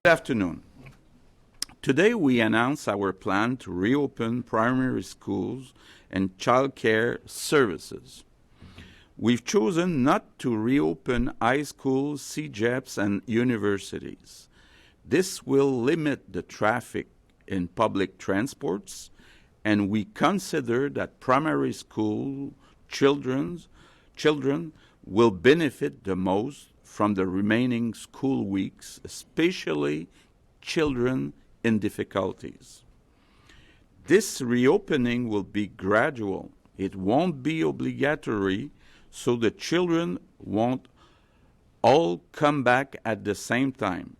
Good afternoon. Today we announce our plan to reopen primary schools and childcare services. We've chosen not to reopen high schools, CEGEPs, and universities. This will limit the traffic in public transports, and we consider that primary school children will benefit the most from the remaining school weeks, especially children in difficulties. This reopening will be gradual. It won't be obligatory, so the children won't all come back at the same time.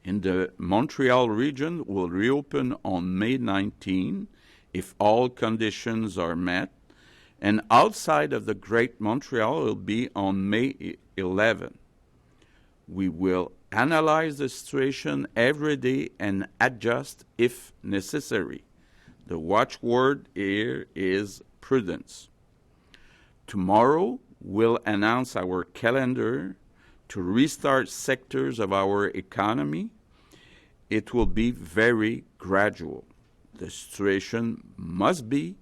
In the Montreal region, will reopen on May 19 if all conditions are met, and outside of the Great Montreal, it will be on May 11. We will analyze the situation every day and adjust if necessary. The watchword here is prudence. Tomorrow, we'll announce our calendar to restart sectors of our economy. It will be very gradual. The situation must be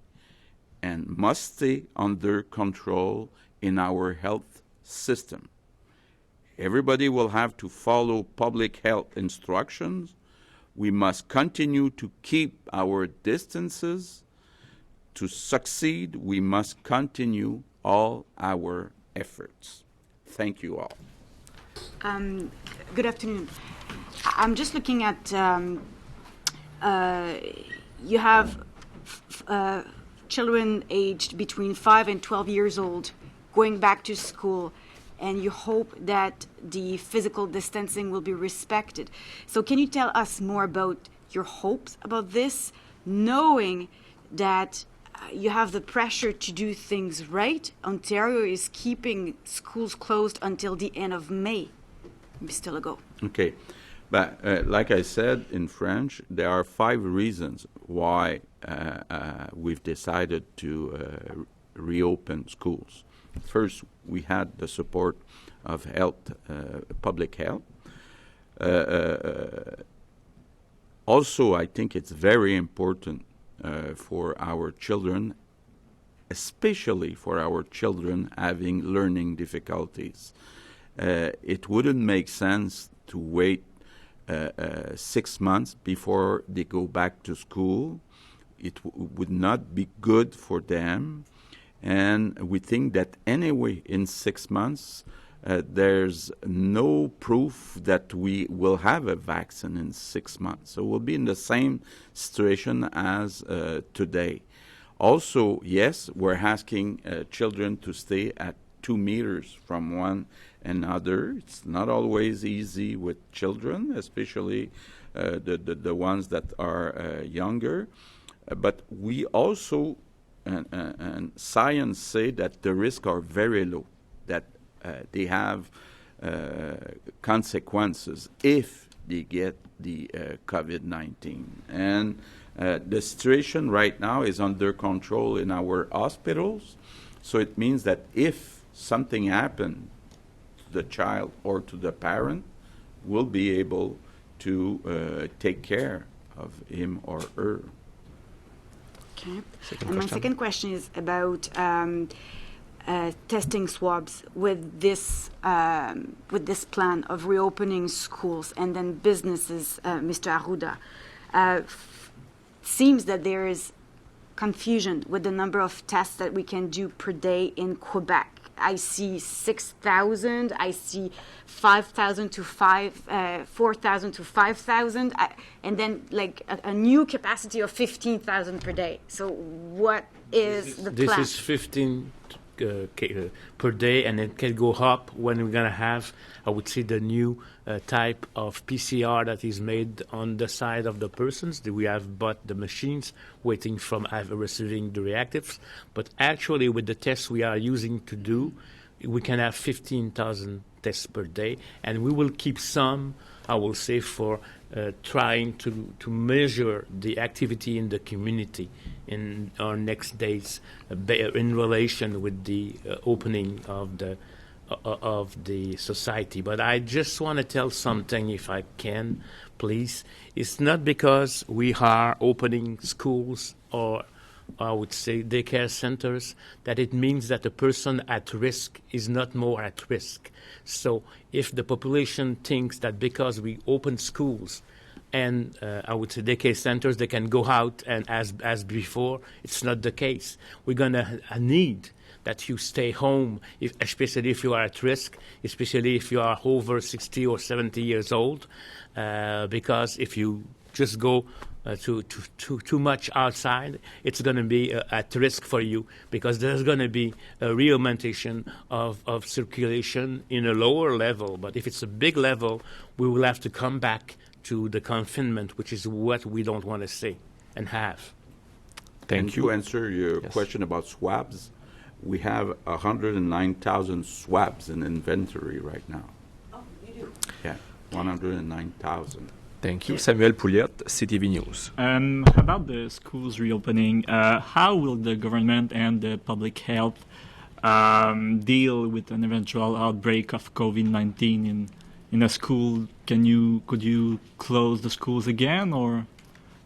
and must stay under control in our health system. Everybody will have to follow public health instructions. We must continue to keep our distances. To succeed, we must continue all our efforts. Thank you all. Good afternoon. I'm just looking at, you have children aged between 5 and 12 years old going back to school, and you hope that the physical distancing will be respected. So can you tell us more about your hopes about this, knowing that you have the pressure to do things right? Ontario is keeping schools closed until the end of May. Still ago. Okay. But like I said in French, there are 5 reasons why we've decided to reopen schools. First, we had the support of health, public health. Also, I think it's very important for our children, especially for our children having learning difficulties. It wouldn't make sense to wait 6 months before they go back to school. It would not be good for them. And we think that anyway, in 6 months, there's no proof that we will have a vaccine in 6 months. So we'll be in the same situation as today. Also, yes, we're asking children to stay at 2 meters from one another. It's not always easy with children, especially the ones that are younger. But we also, and science say that the risks are very low, that they have consequences if they get the COVID-19. And the situation right now is under control in our hospitals. So it means that if something happened to the child or to the parent, we'll be able to take care of him or her. Okay. And my second question is about testing swabs with this plan of reopening schools and then businesses, Mr. Arruda. Seems that there is confusion with the number of tests that we can do per day in Quebec. I see 6,000, I see 5,000 to 4,000 to 5,000, and then like a new capacity of 15,000 per day. So what is the plan? This is 15 per day, and it can go up when we're going to have, I would say, the new type of PCR that is made on the side of the persons. We have bought the machines waiting from receiving the reactives. But actually, with the tests we are using to do, we can have 15,000 tests per day. And we will keep some, I will say, for trying to measure the activity in the community in our next days in relation with the opening of of the society. But I just want to tell something, if I can, please. It's not because we are opening schools or I would say daycare centers that it means that the person at risk is not more at risk. So if the population thinks that because we open schools and I would say daycare centers, they can go out and as before, it's not the case. We're going to need that you stay home, especially if you are at risk, especially if you are over 60 or 70 years old, because if you just go too much outside, it's going to be at risk for you because there's going to be a reaugmentation of circulation in a lower level. But if it's a big level, we will have to come back to the confinement, which is what we don't want to see and have. And to answer your question about swabs, we have 109,000 swabs in inventory right now. Oh, you do? Yeah, 109,000. Thank you. Samuel Pouliot, CTV News. About the schools reopening, how will the government and the public health deal with an eventual outbreak of COVID-19 in a school? Could you close the schools again, or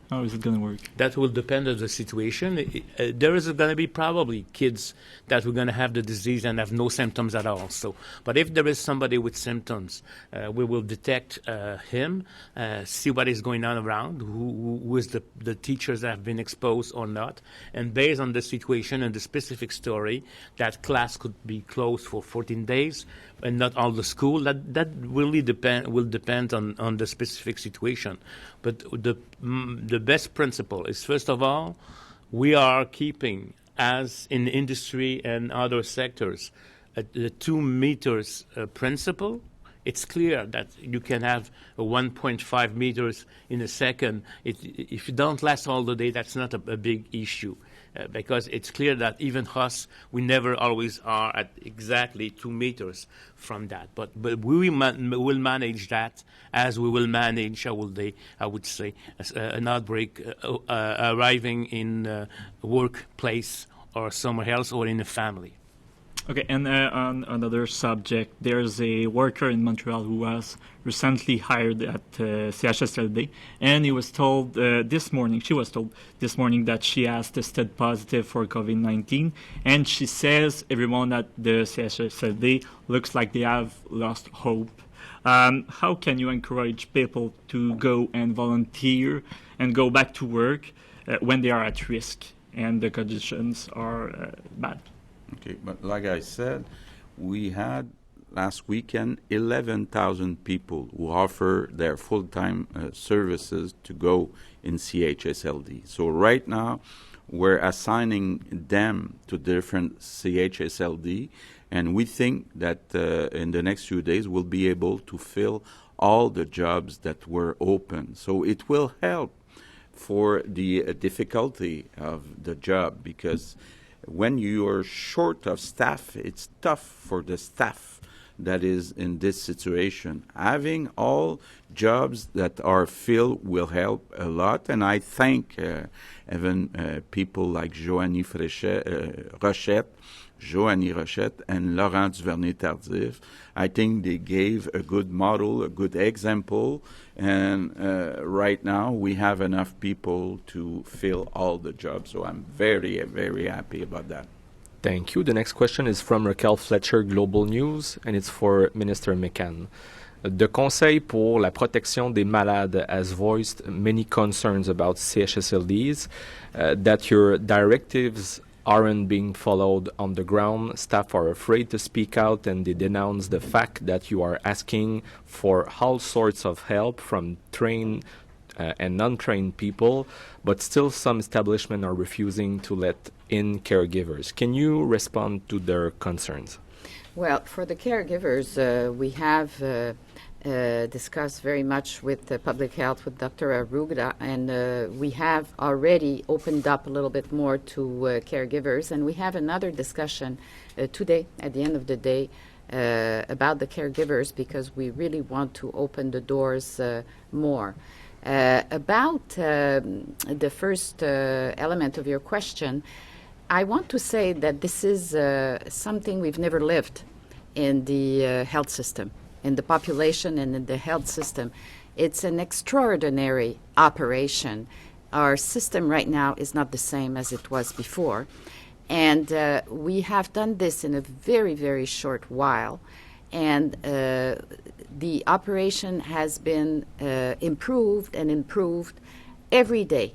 how is it going to work? That will depend on the situation. There is going to be probably kids that are going to have the disease and have no symptoms at all. So, but if there is somebody with symptoms, we will detect him, see what is going on around, who is the teachers that have been exposed or not, and based on the situation and the specific story, that class could be closed for 14 days and not all the school. That really will depend on the specific situation. But the best principle is, first of all, we are keeping, as in industry and other sectors, the 2 meters principle. It's clear that you can have 1.5 meters in a second. If you don't last all the day, that's not a big issue. Because it's clear that even us, we never always are at exactly 2 meters from that. But we will manage that as we will manage, I would say, an outbreak arriving in a workplace or somewhere else or in a family. Okay, and on another subject, there's a worker in Montreal who was recently hired at CHSLD, and she was told this morning that she has tested positive for COVID-19, and she says everyone at the CHSLD looks like they have lost hope. How can you encourage people to go and volunteer and go back to work when they are at risk and the conditions are bad? Okay, but like I said, we had last weekend 11,000 people who offer their full-time services to go in CHSLD. So right now, we're assigning them to different CHSLD, and we think that in the next few days we'll be able to fill all the jobs that were open. So it will help for the difficulty of the job, because when you are short of staff, it's tough for the staff that is in this situation. Having all jobs that are filled will help a lot, and I thank even people like Joanie Rochette, and Laurent Duvernay-Tardif. I think they gave a good model, a good example, and right now we have enough people to fill all the jobs, so I'm very, very happy about that. Thank you. The next question is from Raquel Fletcher, Global News, and it's for Minister McCann. The Conseil pour la protection des malades has voiced many concerns about CHSLDs, that your directives aren't being followed on the ground. Staff are afraid to speak out, and they denounce the fact that you are asking for all sorts of help from trained and non-trained people, but still some establishments are refusing to let in caregivers. Can you respond to their concerns? Well, for the caregivers, we have discussed very much with public health, with Dr. Arruga, and we have already opened up a little bit more to caregivers, and we have another discussion today, at the end of the day, about the caregivers, because we really want to open the doors more. About the first element of your question, I want to say that this is something we've never lived. in the health system, in the population and in the health system. It's an extraordinary operation. Our system right now is not the same as it was before. And we have done this in a very, very short while. And the operation has been improved and improved every day.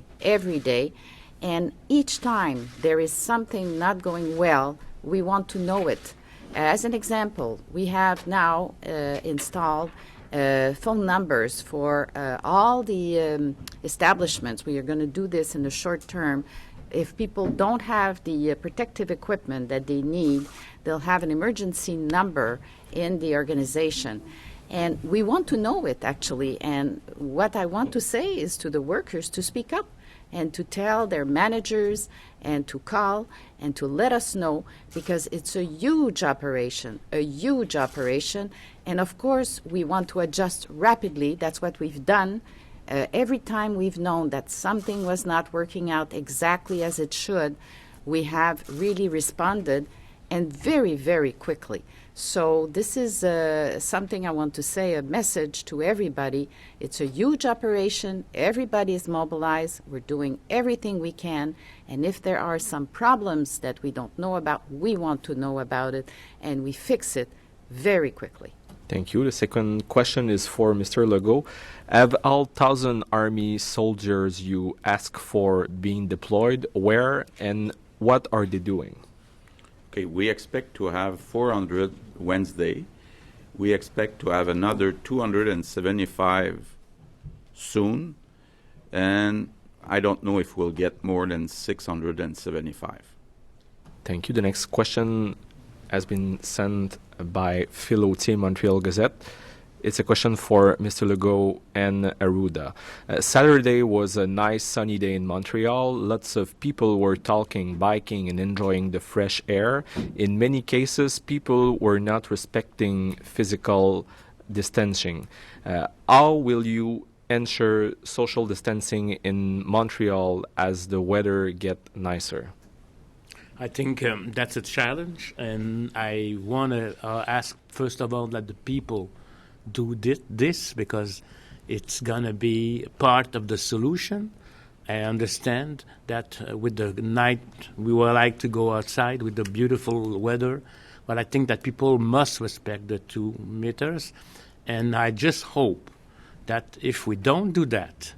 And each time there is something not going well, we want to know it. As an example, we have now installed phone numbers for all the establishments. We are going to do this in the short term. If people don't have the protective equipment that they need, they'll have an emergency number in the organization. And we want to know it, actually. And what I want to say is to the workers to speak up and to tell their managers and to call and to let us know, because it's a huge operation. And of course, we want to adjust rapidly. That's what we've done. Every time we've known that something was not working out exactly as it should, we have really responded, and very, very quickly. So this is something I want to say, a message to everybody. It's a huge operation. Everybody is mobilized. We're doing everything we can. And if there are some problems that we don't know about, we want to know about it, and we fix it very quickly. Thank you. The second question is for Mr. Legault. Have all 1,000 Army soldiers you ask for being deployed? Where and what are they doing? Okay, we expect to have 400 Wednesday. We expect to have another 275 soon, and I don't know if we'll get more than 675. Thank you. The next question has been sent by Phil Autier, Montreal Gazette. It's a question for Mr. Legault and Arruda. Saturday was a nice sunny day in Montreal. Lots of people were talking, biking, and enjoying the fresh air. In many cases, people were not respecting physical distancing. How will you ensure social distancing in Montreal as the weather gets nicer? I think that's a challenge, and I want to ask, first of all, that the people do this because it's going to be part of the solution. I understand that with the night we would like to go outside with the beautiful weather, but I think that people must respect the 2 meters, and I just hope that if we don't do that,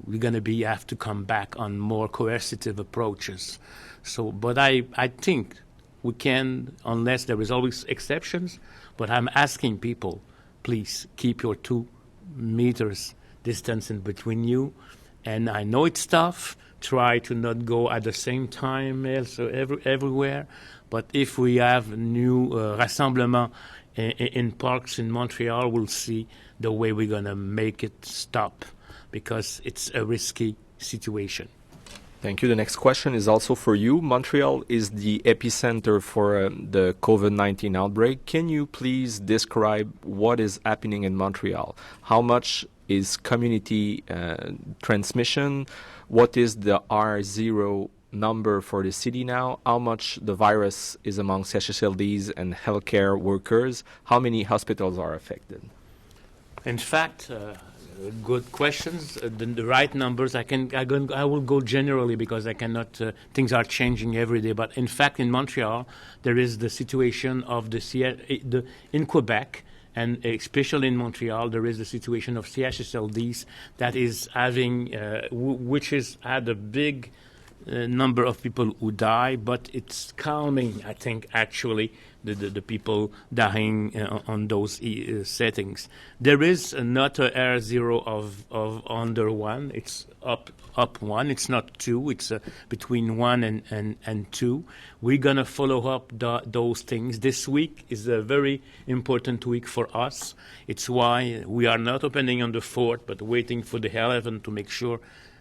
we're going to have to come back on more coercive approaches. So, but I think we can, unless there is always exceptions, but I'm asking people, please keep your 2 meters distance in between you. And I know it's tough. Try to not go at the same time everywhere. But if we have new rassemblement in parks in Montreal, we'll see the way we're going to make it stop, because it's a risky situation. Thank you. The next question is also for you. Montreal is the epicenter for the COVID-19 outbreak. Can you please describe what is happening in Montreal? How much is community transmission? What is the R0 number for the city now? How much the virus is among CHSLDs and healthcare workers? How many hospitals are affected? In fact, good questions. The right numbers. I will go generally because I cannot. Things are changing every day. But in fact, in Montreal, there is the situation of in Quebec, and especially in Montreal, there is the situation of CHSLDs that is having, which has had a big number of people who die, but it's calming, I think, actually, the people dying on those settings. There is not a R0 of under 1. It's up 1. It's not 2. It's between 1 and 2. We're going to follow up those things. This week is a very important week for us. It's why we are not opening on the 4th, but waiting for the 11th to make sure,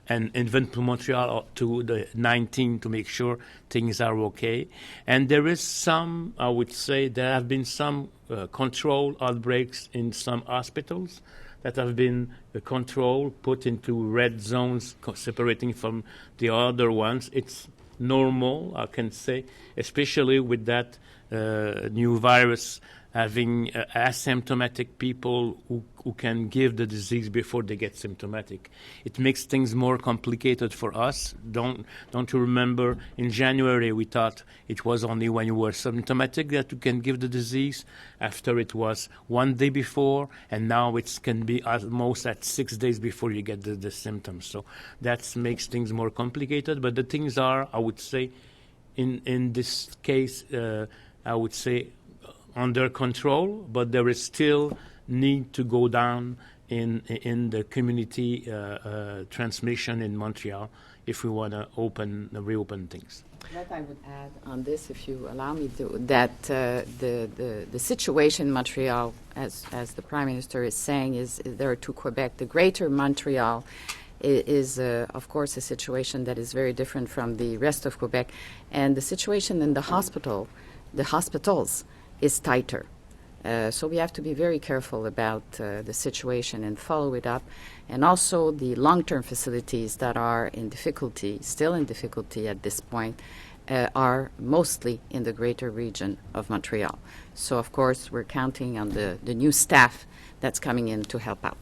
and even to Montreal to the 19th to make sure things are okay. And there is some, I would say, there have been some control outbreaks in some hospitals that have been controlled, put into red zones, separating from the other ones. It's normal, I can say, especially with that new virus having asymptomatic people who can give the disease before they get symptomatic. It makes things more complicated for us. Don't you remember in January we thought it was only when you were symptomatic that you can give the disease. After it was 1 day before, and now it can be almost at 6 days before you get the symptoms. So that makes things more complicated. But the things are, I would say, in this case, I would say, under control, but there is still need to go down in the community transmission in Montreal if we want to reopen things. What I would add on this, if you allow me to, that the situation in Montreal, as the Prime Minister is saying, is there to Quebec. The Greater Montreal is of course, a situation that is very different from the rest of Quebec, and the situation in the hospitals, is tighter. So we have to be very careful about the situation and follow it up. And also the long-term facilities that are still in difficulty at this point, are mostly in the greater region of Montreal. So of course we're counting on the new staff that's coming in to help out.